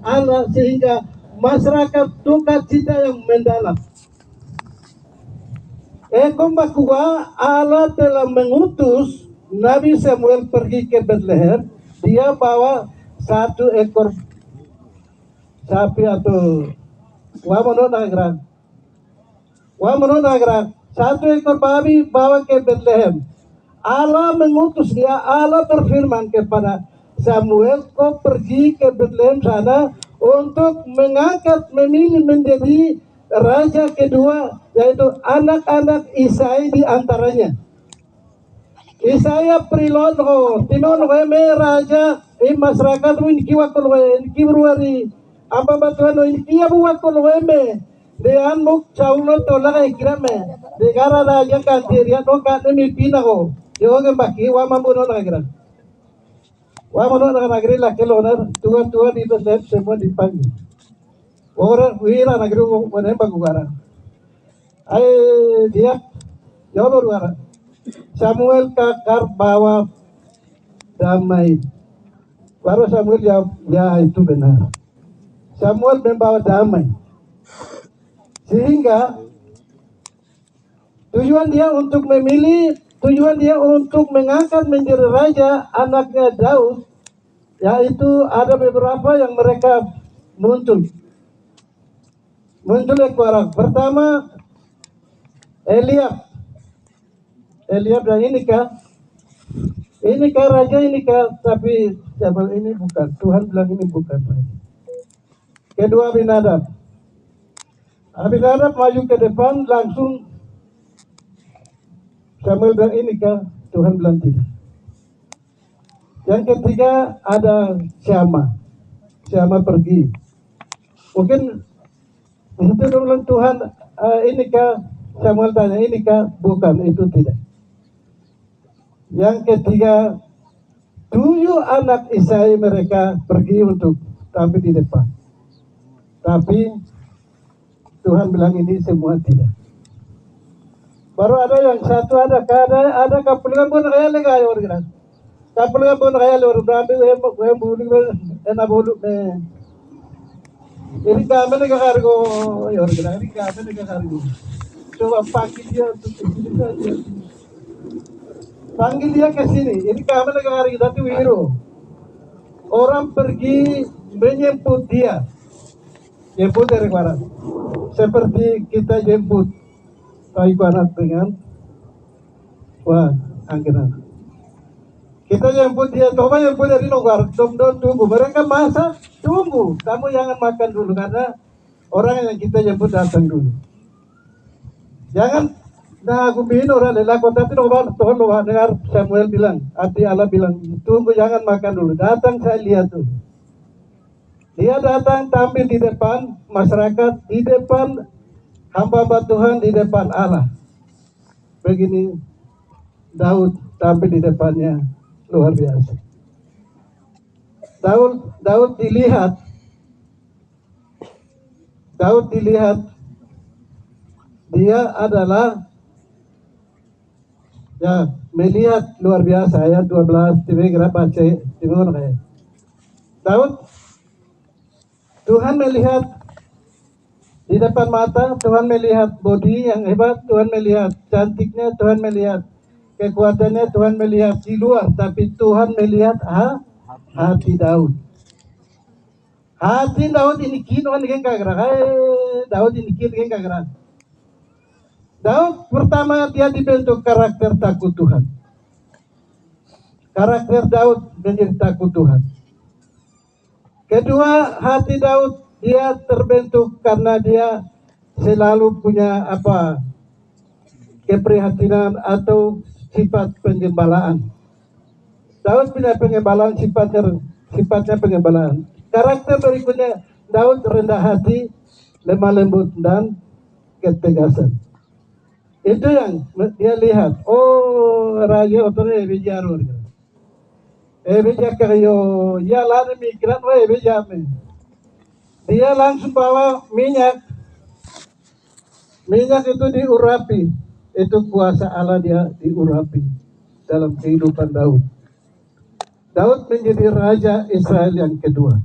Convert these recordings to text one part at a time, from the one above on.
Allah sehingga masyarakat duka cita yang mendalam. Kedua, Allah telah mengutus Nabi Samuel pergi ke Bethlehem. Dia bawa 1 ekor sapi atau wamono 1 ekor babi bawa ke Bethlehem. Allah mengutus dia, Allah berfirman kepada Samuel, kau pergi ke Bethlehem sana untuk memilih menjadi raja kedua, yaitu anak-anak Isai di antaranya. Isaya prilonho, tinon weme raja, masyarakat win kiwa kolwe, kiwruari, apa batuan win kia buat kolweme, dean muk caulo tola ikirame, degara raja kantiria no kan nemi pinaho, yoge baki wama buno nagra. Wama no nagra la keloner, tua di Bethlehem semua dipanggil. Orang wira negeri mana bagugara. Dia jauh luar. Samuel kakar bawa damai. Baru Samuel jawab, ya itu benar. Samuel membawa damai. Sehingga tujuan dia untuk mengangkat menjadi raja anaknya Daud, yaitu ada beberapa yang mereka muncul orang. Pertama, Eliab dan ini kah raja, tapi Samuel ini bukan. Tuhan bilang ini bukan raja. Kedua, Abinadab maju ke depan, langsung Samuel bilang ini kah, Tuhan bilang tidak. Yang ketiga ada Syama pergi. Mungkin itu bilang Tuhan, ini kah, Samuel tanya ini kah, bukan, itu tidak. Yang ketiga, 7 anak Isai mereka pergi untuk tampil di depan. Tapi Tuhan bilang ini semua tidak. Baru ada yang satu, ada kapulingan pun kaya legay orang. Kapulingan pun kaya orang berarti yang bulu enak bulu ini kami nagakargo orang. Ini kami nagakargo. Coba panggil dia ke sini. Ini kami nagakargo tapi wiro. Orang pergi menjemput dia. Jemput dari mana? Seperti kita jemput Taiko anak dengan angkiran. Kita jemput dia, coba jemput dari luar, tunggu. Mereka masak, tunggu. Kamu jangan makan dulu karena orang yang kita jemput datang dulu. Jangan, aku bikin orang lelaki tapi Tuhan dengar Samuel bilang, hati Allah bilang, tunggu jangan makan dulu. Datang saya lihat dulu. Dia datang tampil di depan masyarakat, di depan hamba Tuhan, di depan Allah. Begini Daud tampil di depannya, luar biasa. Daud dilihat dia adalah melihat luar biasa. Ayat 12 Daud, Tuhan melihat di depan mata, Tuhan melihat bodi yang hebat, Tuhan melihat cantiknya, Tuhan melihat kekuatannya, Tuhan melihat di luar, tapi Tuhan melihat hati Daud. Hati Daud ini kinuan dengan kagrak. Daud ini kinuan kagrak. Daud pertama dia dibentuk karakter takut Tuhan. Karakter Daud menjadi takut Tuhan. Kedua, hati Daud dia terbentuk karena dia selalu punya keprihatinan atau sifat penggembalaan. Daud punya penggembalaan, sifatnya penggembalaan. Karakter berikutnya, Daud rendah hati, lemah lembut dan ketegasan. Itu yang dia lihat. Oh, raja otornya bijarur. Bija kayo, ya lari mikran, bija me. Dia langsung bawa minyak. Minyak itu diurapi. Itu kuasa Allah dia diurapi dalam kehidupan Daud. Daud menjadi raja Israel yang kedua.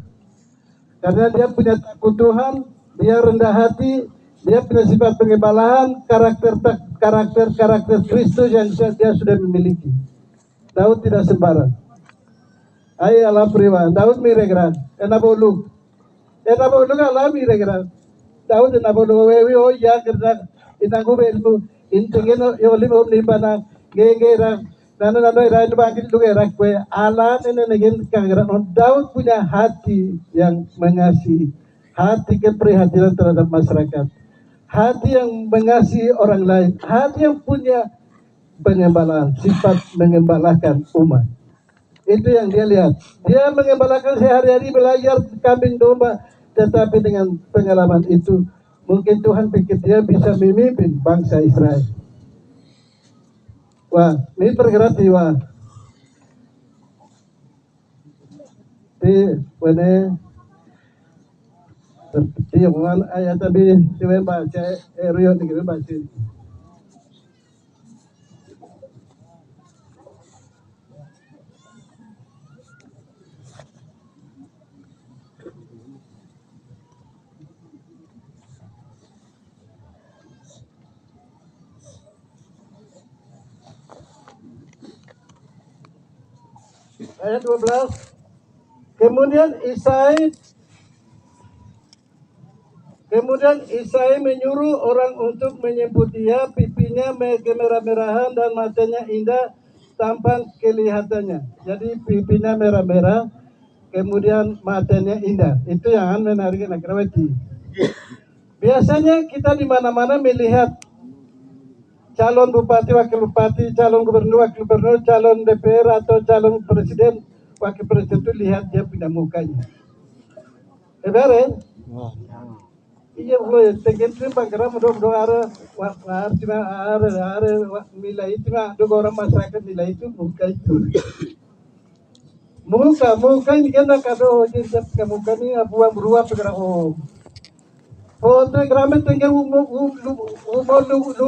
Karena dia punya takut Tuhan, dia rendah hati, dia punya sifat pengembalaan, karakter Kristus yang dia sudah memiliki. Daud tidak sembarang. Ay ala priwa, Daud miregra, enabolu ala miregra. Daud enabolu wewe o ya kerja, inagu belku, intengeno yolim omni bana, gengera, nana ira itu bangkit juga rakwe, ala nenegen kageran. Daud punya hati yang mengasihi, hati keprihatinan terhadap masyarakat, hati yang mengasihi orang lain, hati yang punya pengembalaan, sifat mengembalakan umat. Itu yang dia lihat. Dia mengembalakan sehari-hari belajar kambing domba. Tetapi dengan pengalaman itu, mungkin Tuhan pikir dia bisa memimpin bangsa Israel. Wah, ini bergerak di wah. Di mana? Di yang ayat tapi di mana baca Rio di mana baca. Ayat 12. Kemudian Isai menyuruh orang untuk menyebut dia, pipinya kemerah-merahan dan matanya indah, tampan kelihatannya. Jadi pipinya merah-merah, kemudian matanya indah. Itu yang menarik Nakrawati. Biasanya kita di mana-mana melihat calon bupati, wakil bupati, calon gubernur, wakil gubernur, calon DPR atau calon presiden, wakil presiden itu lihat dia punya mukanya. Benar? Iya boleh. Tegin tu bangkara mudah ada cuma ada nilai itu mah dua orang masyarakat nilai itu muka itu. Muka ini kan kado jadi muka ni abuang berubah perkara foto gramen tinggal lu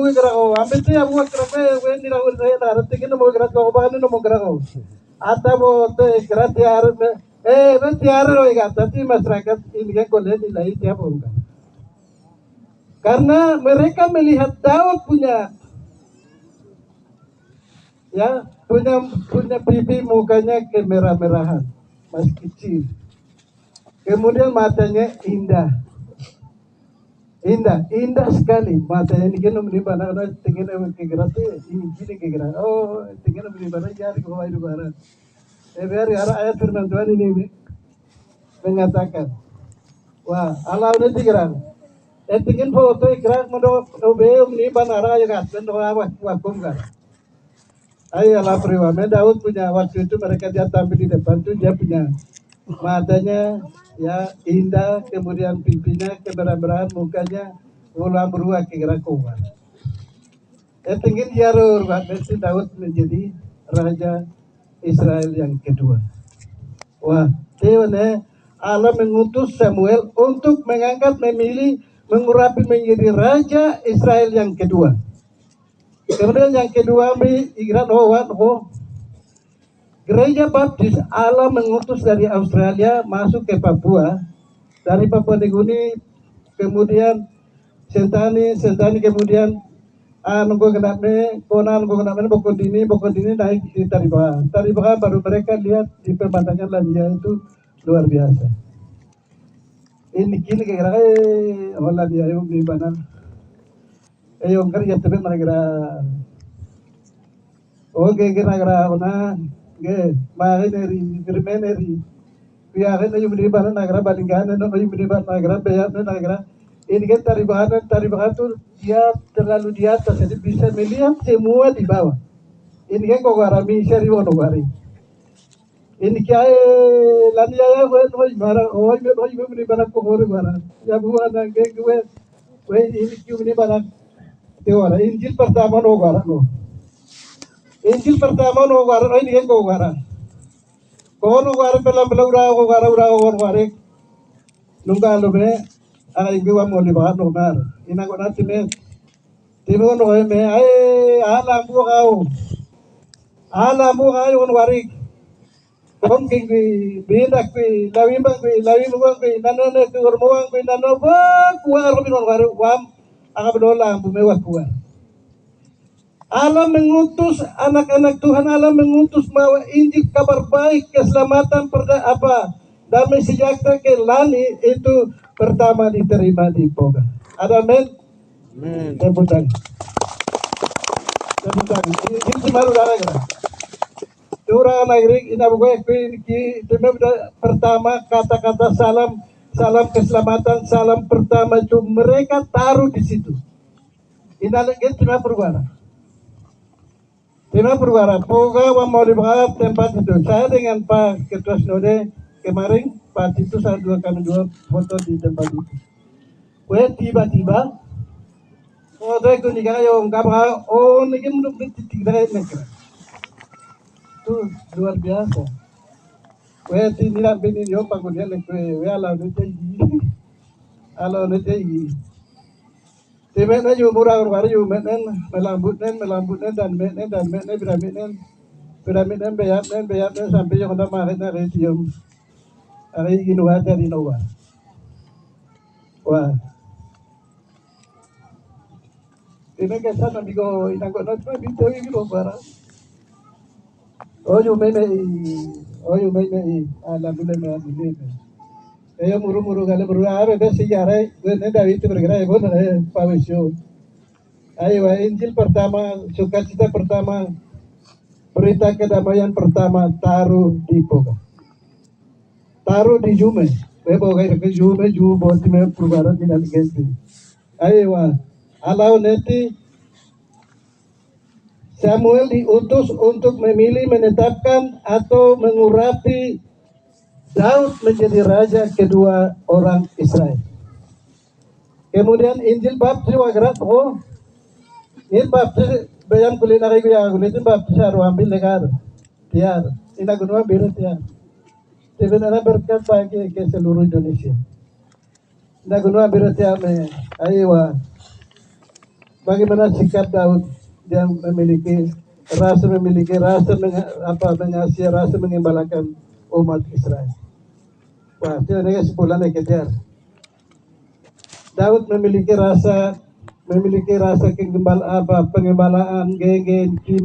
gerah ambil tu abuang kerana wen di lawan saya dah tinggal mau gerah kau bahan ni mau gerah atau mau tu gerah tiar tiar loh ikat tapi masyarakat ini kan kolej nilai tiap orang. Karena mereka melihat Daud punya pipi mukanya kemerah-merahan, masih kecil. Kemudian matanya indah sekali matanya. Ini kan menimba anak tinggal kegerak ini kegerak. Oh tinggal menimba jari kau itu barat. Biar ayat firman Tuhan ini mengatakan, wah Allah udah tinggal. Tingin foto ikrar modo obeum ni banara ya kan wakum kan. Ayolah priwame Daud punya waktu itu mereka dia tampil di depan tuh dia punya matanya ya indah, kemudian pipinya kemerah-merahan, mukanya ulang berubah kira kuat. Tingin jarur berarti Daud menjadi raja Israel yang kedua. Wah, Tuhan Allah mengutus Samuel untuk memilih, mengurapi menjadi raja Israel yang kedua. Kemudian yang kedua Gereja Baptis Allah mengutus dari Australia masuk ke Papua, dari Papua Nugini, kemudian Sentani kemudian nunggu kenapa Bokondini naik di Taribahan baru mereka lihat di pemandangan Landia itu luar biasa. Ini kini kira Landia yung di mana? Yung kerja tapi mereka kira ona makineri firmeneri piakin yung di mana nagra balinggan no yung di mana nagra bayar nagra. Ini kan Taribahan tuh dia terlalu di atas, jadi bisa melihat semua di bawah. Ini kan kok garami seri wono gari. Ini kaya Landia ya marah ini mana kok marah. Ya buat nangke gue ini ini mana teora. Injil pertama no gara no. Injil pertama no gara ini kan kok gara. Kau no gara pelan gara nunggu be ay giwa mo liba no nar ina ko natin tino no me ay ala mo kayo on warik Kom king kui bidak kui lawimang kui lawimang kui nanone kui ormoang kui nanoba kuar binon waru wam aga bedola bumewa kuar. Allah mengutus anak-anak Tuhan, Allah mengutus bawa Injil kabar baik keselamatan damai sejahtera ke Lani itu pertama diterima di Poga. Ada men? Tepuk tangan. Ini baru darah. Orang negeri inabugai ki pertama kata-kata salam keselamatan, salam pertama itu mereka taruh di situ. Inalagi cuma perwara. Poga mau dibawa tempat itu. Saya dengan Pak Ketua Sinode kemarin, Pak itu saya kami dua foto di tempat itu. Tiba-tiba, itu nikah yang kapal, ini menurut tidak negara. Itu luar biasa. Tidak bini yo pakunya lekwe, ala nete. Tiba-tiba juga murah baru juga melambutnen dan piramiden beyatnen sampai yang udah maretnya resium. Hari ini dari Nova. Wah. Ini kesan nanti ko inangkot nanti bintang ini loh barang. Oh you may alhamdulillah ini. Muru kali ada sejarah David bergerak Pawisyo. Ayo Injil pertama, sukacita pertama, berita kedamaian pertama taruh di Poga. Taruh di Jume. Poga ke Jume buat tim perubahan tidak ganti. Ayo Allah nanti Samuel diutus untuk memilih, menetapkan atau mengurapi Daud menjadi raja kedua orang Israel. Kemudian Injil baptis wagrat ini baptis bayam kulina kayu ya kulitin baptis haru ambil legar tiar ina gunua biru tiar. Sebenarnya berkat bagi ke seluruh Indonesia. Ina gunua biru tiar aywa. Bagaimana sikap Daud yang memiliki rasa mengasihi, rasa mengembalakan umat Israel. Wah, itu ada sebulan kejar. Daud memiliki rasa pengembalaan,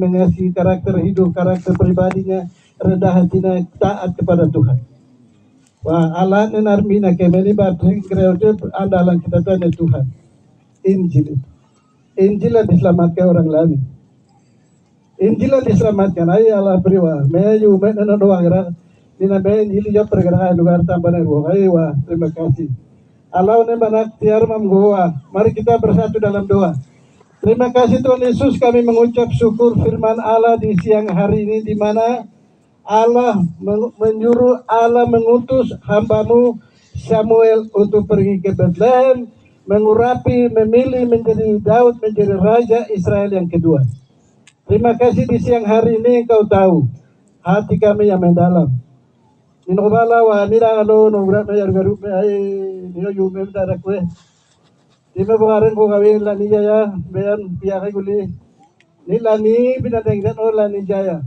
mengasihi karakter hidup, karakter pribadinya, rendah hatinya, taat kepada Tuhan. Wah, Allah nenarmina kemeni baptis kreatif andalan kita tanya Tuhan. Injil yang diselamatkan orang lain. Injil yang diselamatkan. Ayo Allah beriwa. Meju menena doang gerak. Dina ben Injil jauh pergerakan luar tambahan ruang. Ayo terima kasih. Allah banak tiar mamgoa. Mari kita bersatu dalam doa. Terima kasih Tuhan Yesus, kami mengucap syukur firman Allah di siang hari ini, di mana Allah mengutus hambamu Samuel untuk pergi ke Bethlehem, mengurapi, memilih menjadi Daud menjadi raja Israel yang kedua. Terima kasih di siang hari ini Engkau tahu hati kami yang mendalam. Minobala wa nira alo nobrat na yargarup ay niyo yume darak we. Dime bungaren ko kawin lani jaya beyan piyake guli. Ni lani binatengdan or lani jaya.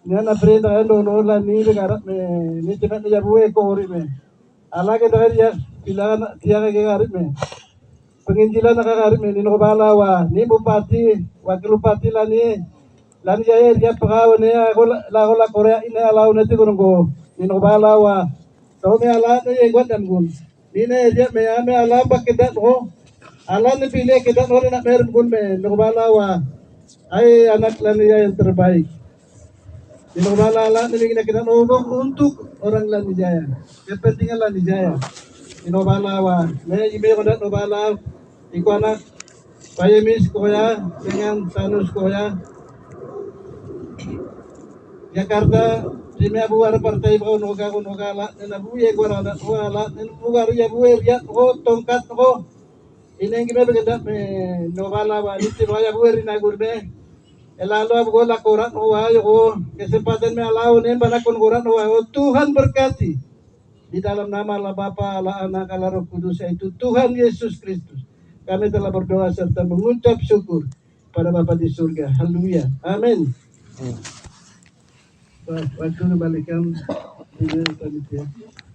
Niya na prenda no lani begarat me ni timet na yabuwe ko ori me. Ala ke dagar ya pilangan piyake ke garit me. Penginjilan nakakarit me ninobala wa ni bupati wakil bupati lani jaya dia pagawan niya la Korea ini alaw na ti ko Ninobala wa kau me ala na yegot dan gun nine dia me ala bakedat ho ala ni pilih kedat ho na meron gun me ninobala wa ay anak lani yang terbaik. Ninobala ala ni kita untuk orang Lani Jaya, kepentingan Lani Jaya. Ninobala wa me ibe ko dat nobala iku anak payemis ko ya dengan tanus ko ya Jakarta Dimi abu war partai bau noga la na buye gora na wala na bugar ya buye ya tongkat ko ini yang kita bekerja me novela wa itu ya buye na gurbe elalo abu la koran wa yo kesempatan me alau ne banakon koran wa Tuhan berkati di dalam nama Allah Bapa, Allah Anak, Allah Roh Kudus, yaitu Tuhan Yesus Kristus. Kami telah berdoa serta mengucap syukur pada Bapa di surga. Haleluya. Amin. waktu kembalikan video panitia.